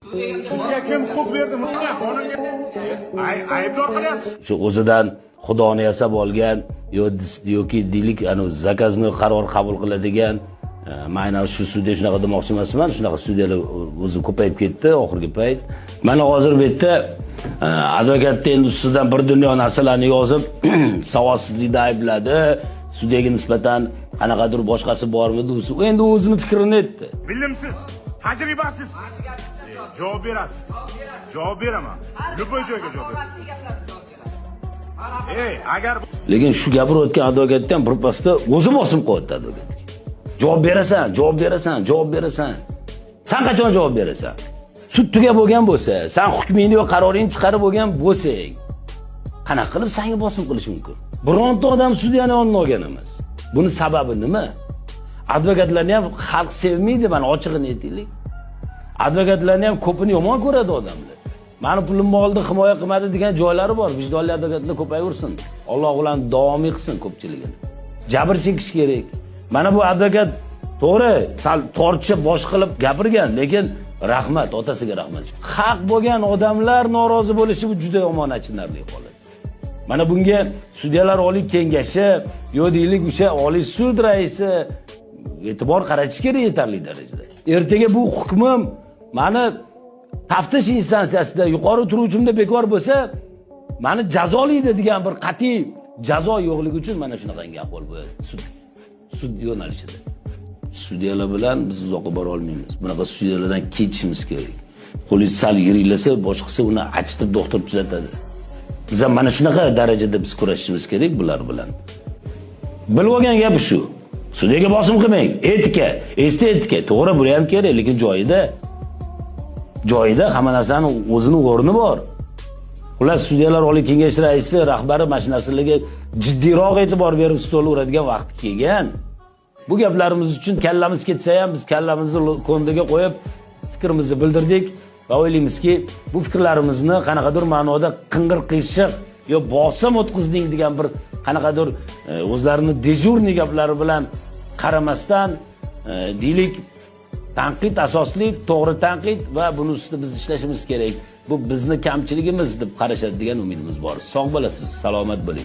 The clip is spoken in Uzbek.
Sizga kim huquq berdi? Qonunga aybdor qilyapsiz. Shu o'zidan xudoni yasab olgan yoki deylik zakaznoy qaror qabul qiladigan mana shu sudya shunaqa demoqchi emasman. Shunaqa sudyalar o'zi ko'payib ketdi oxirgi payt. Mana hozir bu yerda advokatning endi ustidan bir dunyo narsalarni yozib savodsizlikda aybladi. Sudyaga nisbatan qanaqadir boshqasi bormidi? U endi o'zini fikrini aytdi. Bilimsiz, tajribasiz. Javob berasiz. Javob beraman. Любой joyga javob beraman. Agar lekin shu gapirayotgan advokatni ham birpasda o'zi bosim qo'yadi advokatga. Javob berasan, javob berasan, javob berasan. Sen qachon javob berasan? Sud tugab bo'lgan bo'lsa, sen hukmingni va qaroringni chiqarib bo'lgan bo'lsang, qanaqa qilib senga bosim qilish mumkin? Bironta odam sudyani yoniga olgan emas. Buni sababi nima? Advokatlarni ham xalq sevmaydi, mana ochig'ini aytaylik. Advokatlarni ham ko'pini yomon ko'radi odamlar. Meni pulimni oldi, himoya qilmadi degan joylari bor. Vijdonli advokatlar ko'payaversin. Alloh ularni davomiy qilsin ko'pchiligini. Jabr chekish kerak. Mana bu advokat to'g'ri, sal tortcha bosh qilib gapirgan, lekin rahmat, otasiga rahmat. Haq bo'lgan odamlar norozi bo'lishi bu juda yomon achinarli holat. Mana bunga sudyalar oliy kengashi, yo deylik o'sha oliy sud raisi e'tibor qaratish kerak yetarli darajada. Ertaga bu hukmim meni taftish instansiyasida yuqori turuvchimda bekor bo'lsa, meni jazolaydi degan bir qat'iy jazo yo'qligi uchun mana shunaqangi ahvol bo'ladi sud yo'nalishida. Sudyalar bilan biz uzoqqa bora olmaymiz. Bunaqa sudyalardan kechishimiz kerak. Qo'lingiz sal yiringlasa, boshqasi uni achitib doktor tuzatadi. Biz ham mana shunaqa darajada biz kurashishimiz kerak bular bilan. Bilib olgan gap shu. Sudyaga bosim qilmang. Etika, esda etika. To'g'ri, bu ham kerak, lekin joyida. Joyida hamma narsaning o'zining o'rni bor. Ular sudyalar oliy kengashi raisi, rahbari mashinasiga jiddiyroq e'tibor berib stol uradigan vaqt kelgan. Bu gaplarimiz uchun kallamiz ketsa ham biz kallamizni ko'ndiga qo'yib fikrimizni bildirdik va o'ylaymizki, bu fikrlarimizni qanaqadir ma'noda qing'ir qiyshiq yo bosim o'tqizding degan bir qanaqadir o'zlarini dejurniy gaplari bilan qaramasdan deylik tanqid asosli, to'g'ri tanqid va buni ustida biz ishlashimiz kerak. Bu bizni kamchiligimiz deb qarashadi degan umidimiz bor. Sog' bo'lasiz, salomat bo'ling.